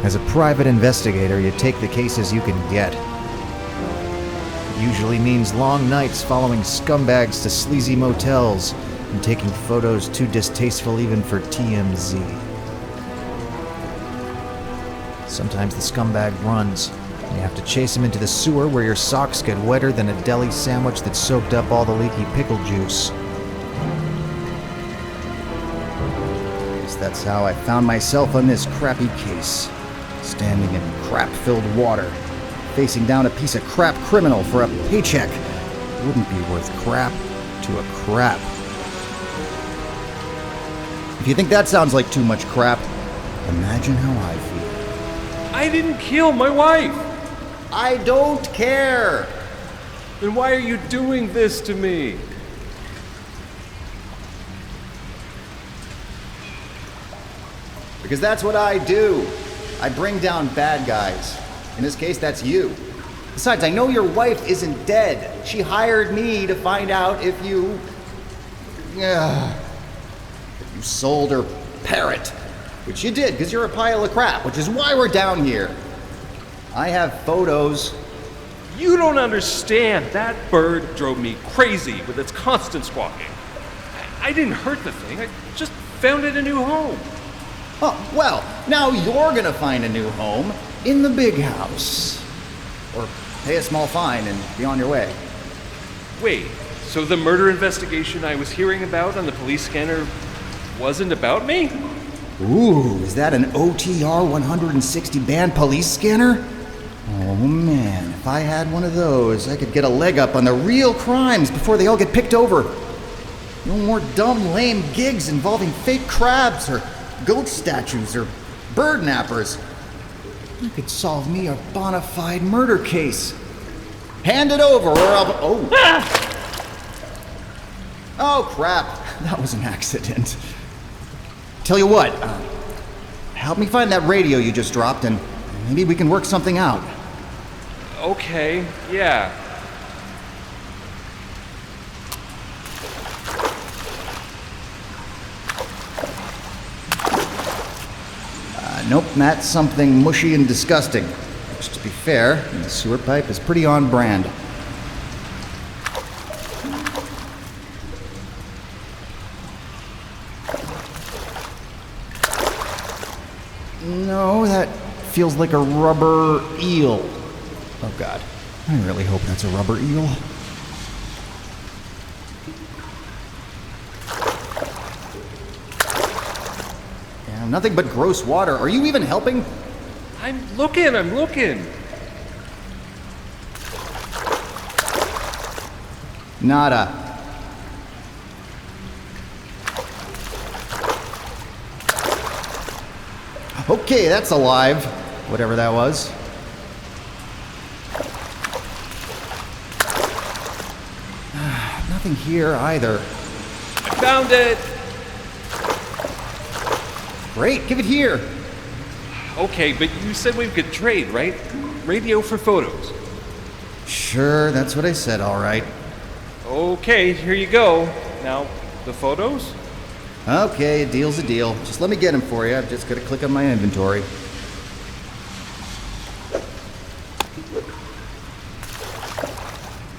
As a private investigator, you take the cases you can get. It usually means long nights following scumbags to sleazy motels and taking photos too distasteful even for TMZ. Sometimes the scumbag runs, and you have to chase him into the sewer where your socks get wetter than a deli sandwich that soaked up all the leaky pickle juice. That's how I found myself on this crappy case, standing in crap-filled water, facing down a piece of crap criminal for a paycheck. Wouldn't be worth crap to a crap. If you think that sounds like too much crap, imagine how I feel. I didn't kill my wife! I don't care! Then why are you doing this to me? Because that's what I do. I bring down bad guys. In this case, that's you. Besides, I know your wife isn't dead. She hired me to find out if you sold her parrot. Which you did, because you're a pile of crap, which is why we're down here. I have photos. You don't understand. That bird drove me crazy with its constant squawking. I didn't hurt the thing. I just found it a new home. Oh, well, now you're gonna find a new home in the big house. Or pay a small fine and be on your way. Wait, so the murder investigation I was hearing about on the police scanner wasn't about me? Ooh, is that an OTR 160 band police scanner? Oh man, if I had one of those, I could get a leg up on the real crimes before they all get picked over. No more dumb, lame gigs involving fake crabs or goat statues or bird nappers. You could solve me a bona fide murder case. Hand it over or I'll... Oh. Oh, crap. That was an accident. Tell you what, help me find that radio you just dropped and maybe we can work something out. Okay, yeah. Nope, that's something mushy and disgusting. Which, to be fair, the sewer pipe is pretty on brand. No, that feels like a rubber eel. Oh god, I really hope that's a rubber eel. Nothing but gross water. Are you even helping? I'm looking. Nada. Okay, that's alive. Whatever that was. Nothing here either. I found it! Great, give it here. Okay, but you said we could trade, right? Radio for photos. Sure, that's what I said, all right. Okay, here you go. Now, the photos? Okay, a deal's a deal. Just let me get them for you. I've just got to click on my inventory.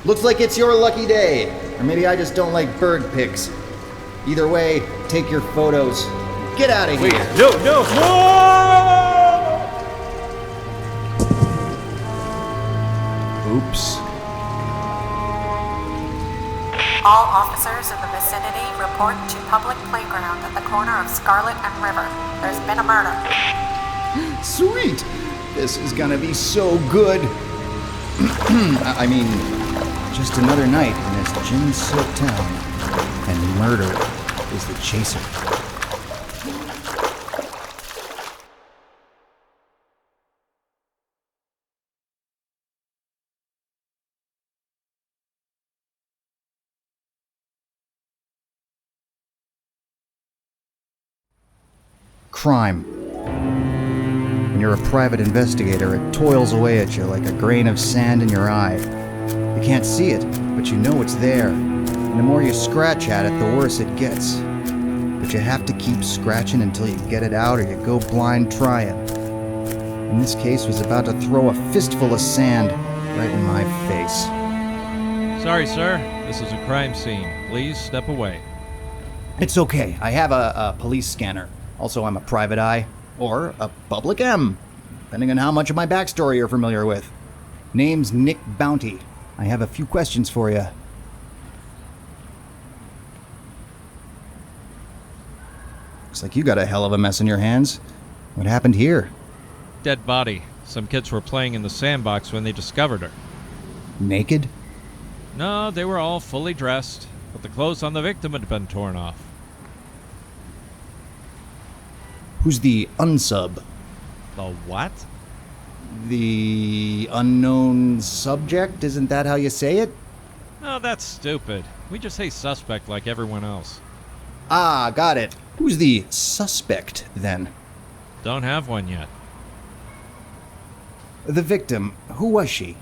Looks like it's your lucky day. Or maybe I just don't like bird pics. Either way, take your photos. Get out of here! Wait, no! Oops. All officers in the vicinity report to public playground at the corner of Scarlet and River. There's been a murder. Sweet! This is gonna be so good. I mean, just another night in this gin-soaked town. And murder is the chaser. Crime. When you're a private investigator, it toils away at you like a grain of sand in your eye. You can't see it, but you know it's there. And the more you scratch at it, the worse it gets. But you have to keep scratching until you get it out or you go blind trying. in this case, was about to throw a fistful of sand right in my face. Sorry, sir. This is a crime scene. Please step away. It's okay. I have a police scanner. Also, I'm a private eye, or a public M, depending on how much of my backstory you're familiar with. Name's Nick Bounty. I have a few questions for you. Looks like you got a hell of a mess in your hands. What happened here? Dead body. Some kids were playing in the sandbox when they discovered her. Naked? No, they were all fully dressed, but the clothes on the victim had been torn off. Who's the unsub? The what? The unknown subject? Isn't that how you say it? Oh, that's stupid. We just say suspect like everyone else. Ah, got it. Who's the suspect, then? Don't have one yet. The victim, who was she?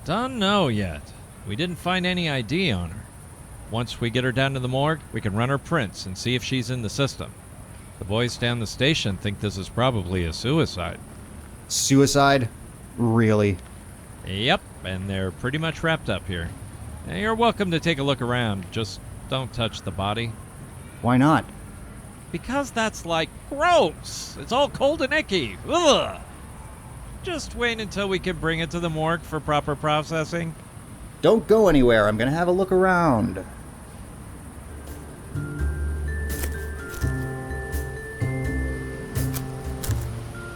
Don't know yet. We didn't find any ID on her. Once we get her down to the morgue, we can run her prints and see if she's in the system. The boys down the station think this is probably a suicide. Suicide? Really? Yep, and they're pretty much wrapped up here. You're welcome to take a look around, just don't touch the body. Why not? Because that's like gross! It's all cold and icky! Ugh! Just wait until we can bring it to the morgue for proper processing. Don't go anywhere. I'm gonna have a look around.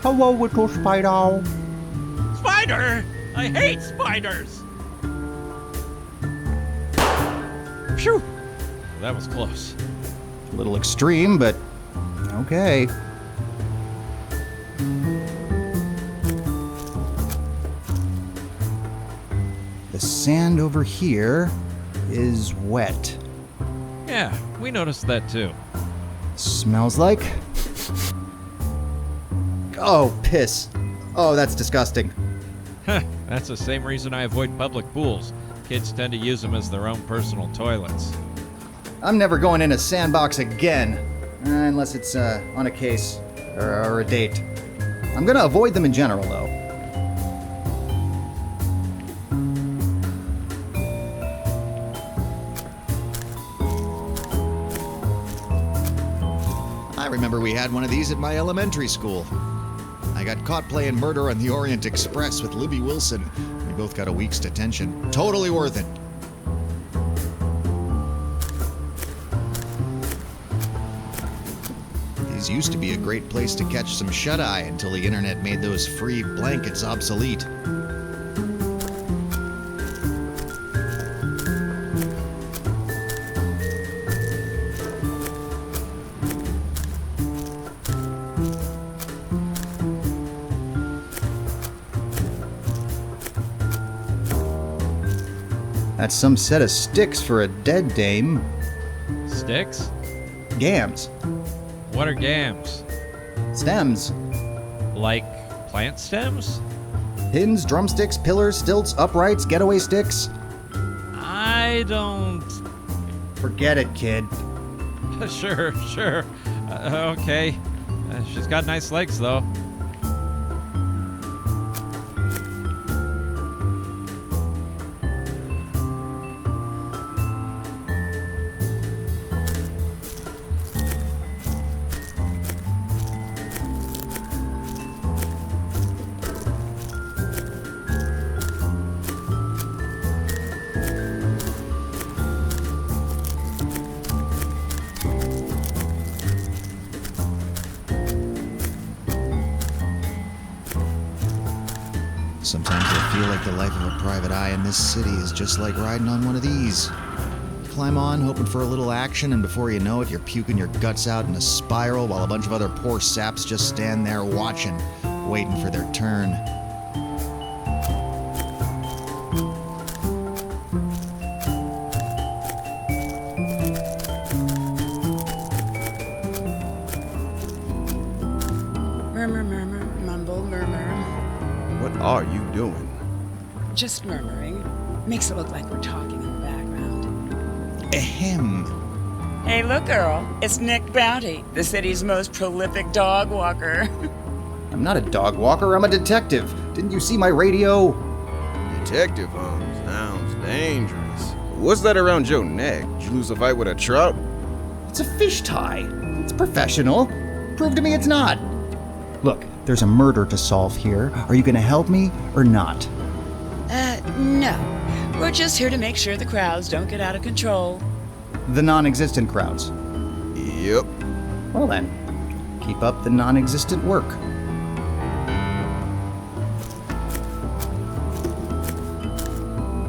Hello, little spider. Spider! I hate spiders! Phew! That was close. A little extreme, but okay. The sand over here is wet. Yeah, we noticed that too. Smells like... Oh, piss. Oh, that's disgusting. That's the same reason I avoid public pools. Kids tend to use them as their own personal toilets. I'm never going in a sandbox again. Unless it's on a case or a date. I'm gonna avoid them in general, though. I remember we had one of these at my elementary school. I got caught playing Murder on the Orient Express with Libby Wilson. We both got a week's detention. Totally worth it. These used to be a great place to catch some shut-eye until the internet made those free blankets obsolete. That's some set of sticks for a dead dame. Sticks? Gams. What are gams? Stems. Like plant stems? Pins, drumsticks, pillars, stilts, uprights, getaway sticks. I don't... Forget it, kid. Sure. Okay. She's got nice legs, though. Sometimes I feel like the life of a private eye in this city is just like riding on one of these. Climb on, hoping for a little action, and before you know it, you're puking your guts out in a spiral while a bunch of other poor saps just stand there watching, waiting for their turn. Murmur, murmur, mumble, murmur. What are you doing? Just murmuring. Makes it look like we're talking in the background. Ahem. Hey, look, girl. It's Nick Bounty, the city's most prolific dog walker. I'm not a dog walker, I'm a detective. Didn't you see my radio? Detective, sounds dangerous. What's that around your neck? Did you lose a fight with a trout? It's a fish tie. It's professional. Prove to me it's not. Look, there's a murder to solve here. Are you gonna help me or not? No. We're just here to make sure the crowds don't get out of control. The non-existent crowds. Yep. Well then, keep up the non-existent work.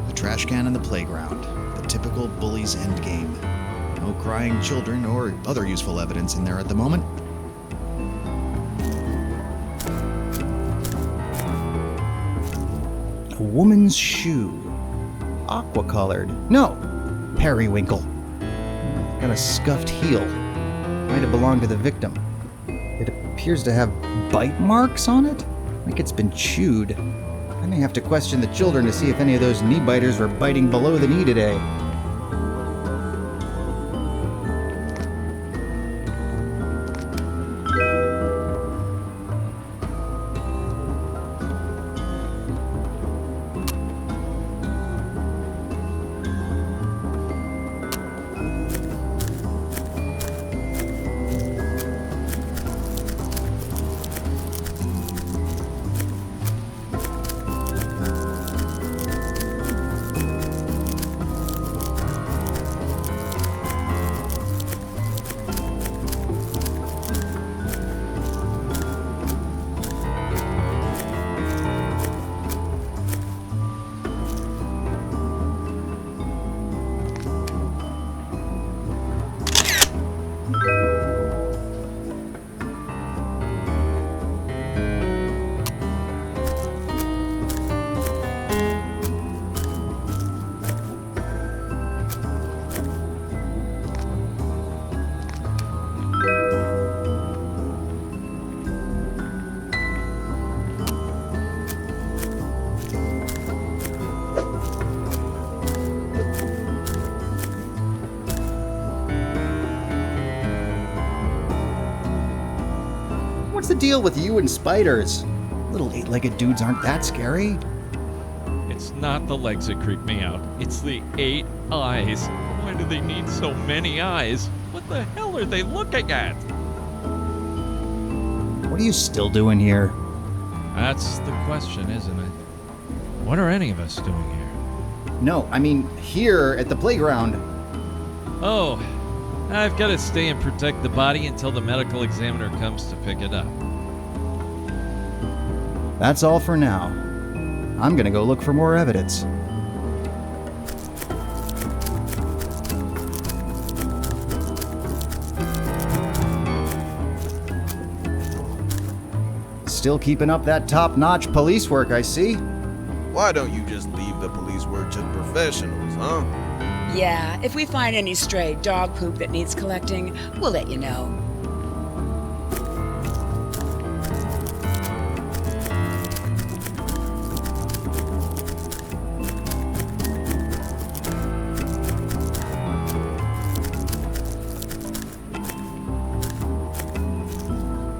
The trash can in the playground. The typical bully's endgame. No crying children or other useful evidence in there at the moment. A woman's shoe. Aqua-colored. No, periwinkle. Got a scuffed heel. Might have belonged to the victim. It appears to have bite marks on it, like it's been chewed. I may have to question the children to see if any of those knee biters were biting below the knee today. What's the deal with you and spiders? Little eight-legged dudes aren't that scary. It's not the legs that creep me out. It's the 8 eyes. Why do they need so many eyes? What the hell are they looking at? What are you still doing here? That's the question, isn't it? What are any of us doing here? No, I mean here at the playground. Oh, I've got to stay and protect the body until the medical examiner comes to pick it up. That's all for now. I'm gonna go look for more evidence. Still keeping up that top-notch police work, I see. Why don't you just leave the police work to the professionals, huh? Yeah, if we find any stray dog poop that needs collecting, we'll let you know.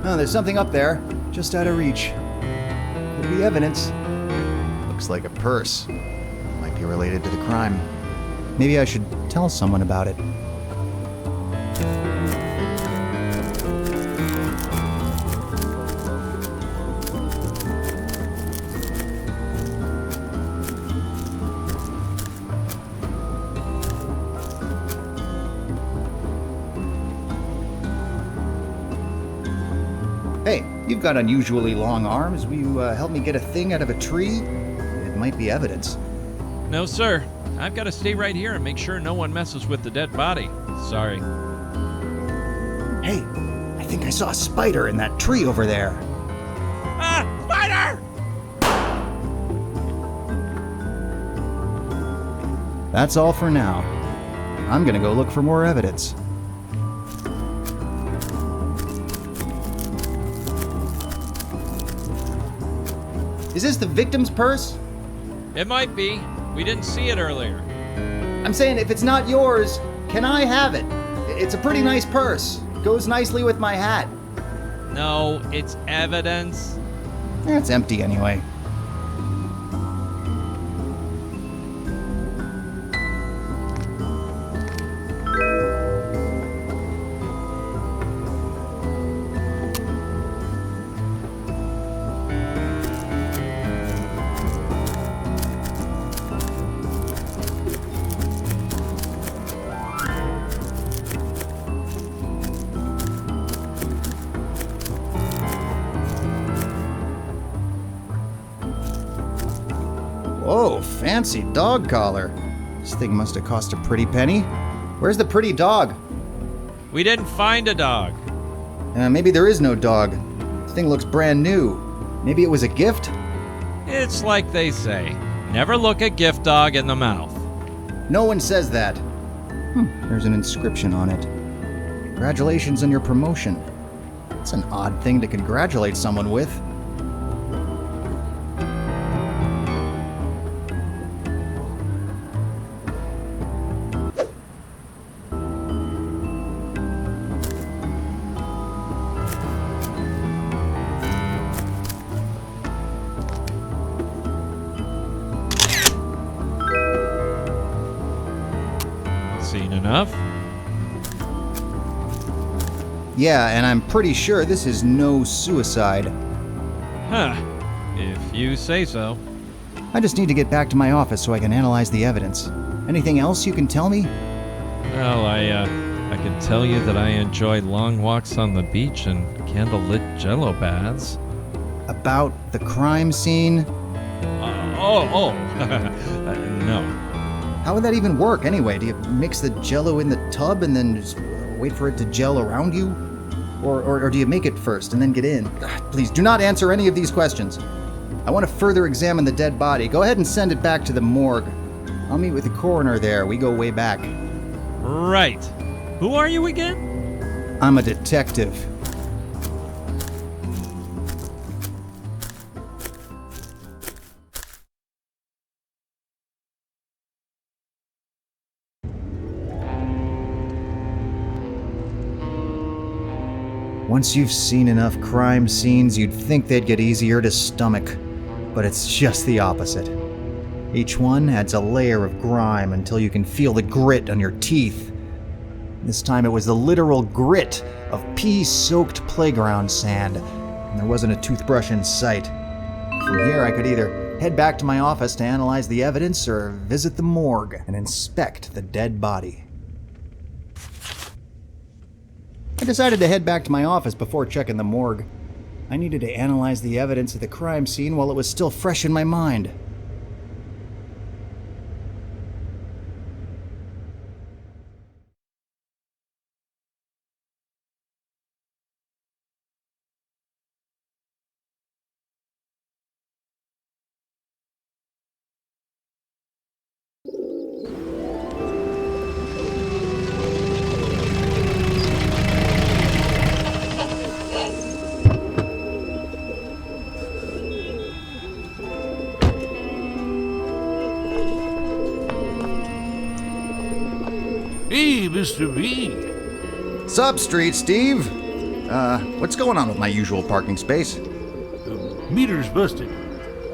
Oh, there's something up there, just out of reach. Could be evidence. Looks like a purse. Might be related to the crime. Maybe I should tell someone about it. Hey, you've got unusually long arms. Will you help me get a thing out of a tree? It might be evidence. No, sir. I've got to stay right here and make sure no one messes with the dead body. Sorry. Hey, I think I saw a spider in that tree over there. Ah! Spider! That's all for now. I'm gonna go look for more evidence. Is this the victim's purse? It might be. We didn't see it earlier. I'm saying if it's not yours, can I have it? It's a pretty nice purse. Goes nicely with my hat. No, it's evidence. It's empty anyway. Whoa, fancy dog collar. This thing must have cost a pretty penny. Where's the pretty dog? We didn't find a dog. Maybe there is no dog. This thing looks brand new. Maybe it was a gift? It's like they say, never look a gift dog in the mouth. No one says that. There's an inscription on it. Congratulations on your promotion. It's an odd thing to congratulate someone with. Seen enough? Yeah, and I'm pretty sure this is no suicide. Huh. If you say so. I just need to get back to my office so I can analyze the evidence. Anything else you can tell me? Well, I can tell you that I enjoy long walks on the beach and candlelit jello baths. About the crime scene? No. How would that even work anyway? Do you mix the jello in the tub and then just wait for it to gel around you? Or do you make it first and then get in? Please do not answer any of these questions. I want to further examine the dead body. Go ahead and send it back to the morgue. I'll meet with the coroner there. We go way back. Right. Who are you again? I'm a detective. Once you've seen enough crime scenes, you'd think they'd get easier to stomach. But it's just the opposite. Each one adds a layer of grime until you can feel the grit on your teeth. This time it was the literal grit of pea-soaked playground sand, and there wasn't a toothbrush in sight. From here I could either head back to my office to analyze the evidence or visit the morgue and inspect the dead body. I decided to head back to my office before checking the morgue. I needed to analyze the evidence of the crime scene while it was still fresh in my mind. Hey, Mr. B. Sup, Street Steve? What's going on with my usual parking space? Meter's busted.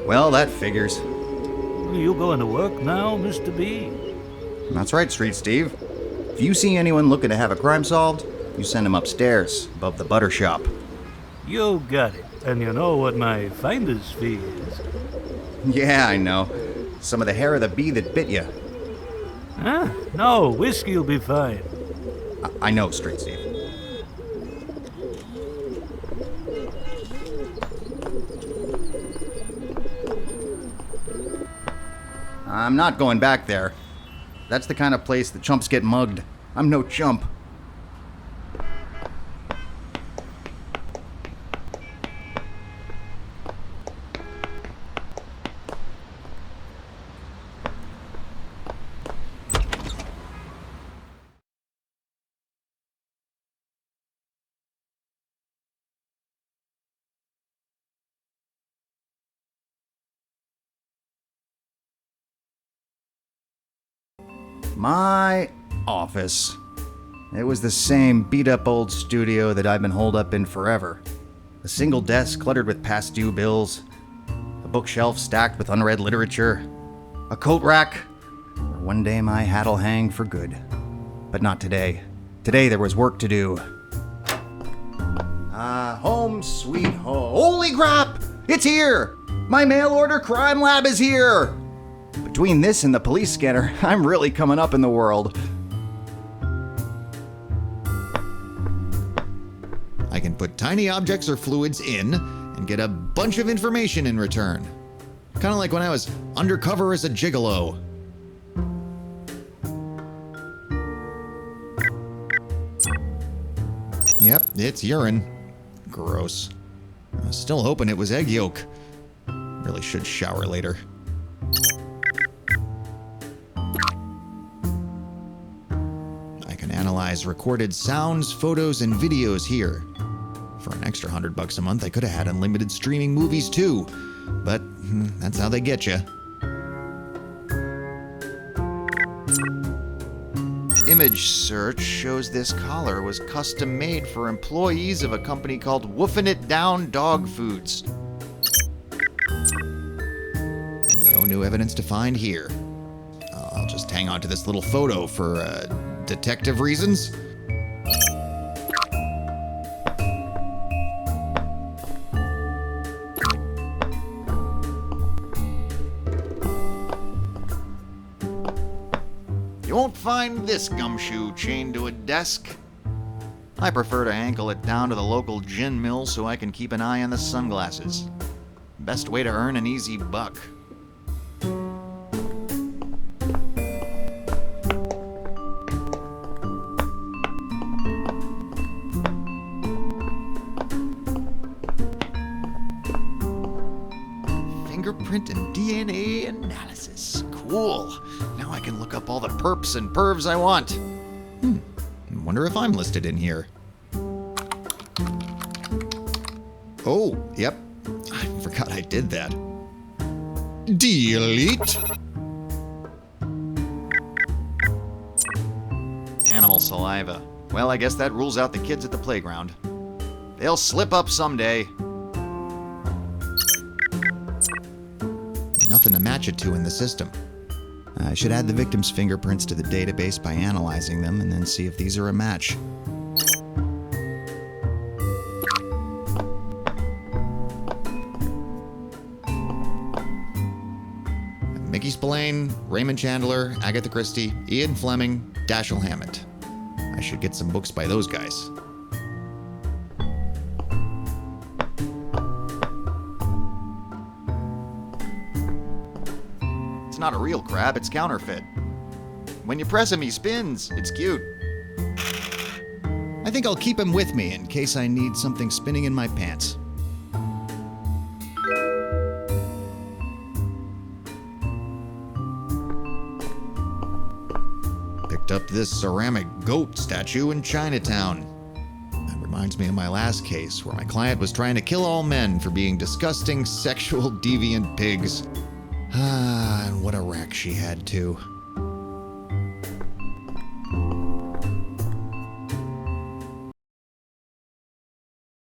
Well, that figures. You going to work now, Mr. B? That's right, Street Steve. If you see anyone looking to have a crime solved, you send them upstairs, above the butter shop. You got it. And you know what my finder's fee is. Yeah, I know. Some of the hair of the bee that bit you. Huh? No, whiskey'll be fine. I know, Street Steve. I'm not going back there. That's the kind of place that chumps get mugged. I'm no chump. My office. It was the same beat-up old studio that I've been holed up in forever. A single desk cluttered with past due bills. A bookshelf stacked with unread literature. A coat rack. Where one day my hat'll hang for good. But not today. Today there was work to do. Home sweet home. Holy crap! It's here! My mail order crime lab is here! Between this and the police scanner, I'm really coming up in the world. I can put tiny objects or fluids in and get a bunch of information in return. Kind of like when I was undercover as a gigolo. Yep, it's urine. Gross. I was still hoping it was egg yolk. Really should shower later. I can analyze recorded sounds, photos, and videos here. For an extra $100 a month, I could have had unlimited streaming movies too. But that's how they get you. Image search shows this collar was custom made for employees of a company called Woofin' It Down Dog Foods. No new evidence to find here. I'll just hang on to this little photo for detective reasons. You won't find this gumshoe chained to a desk. I prefer to ankle it down to the local gin mill so I can keep an eye on the sunglasses. Best way to earn an easy buck. Fingerprint and DNA analysis. Cool. Now I can look up all the perps and pervs I want. Wonder if I'm listed in here. Oh, yep. I forgot I did that. Delete. Animal saliva. Well, I guess that rules out the kids at the playground. They'll slip up someday. Nothing to match it to in the system. I should add the victim's fingerprints to the database by analyzing them and then see if these are a match. Mickey Spillane, Raymond Chandler, Agatha Christie, Ian Fleming, Dashiell Hammett. I should get some books by those guys. It's not a real crab, it's counterfeit. When you press him, he spins. It's cute. I think I'll keep him with me in case I need something spinning in my pants. Picked up this ceramic goat statue in Chinatown. That reminds me of my last case, where my client was trying to kill all men for being disgusting, sexual, deviant pigs. Ah, and what a wreck she had too.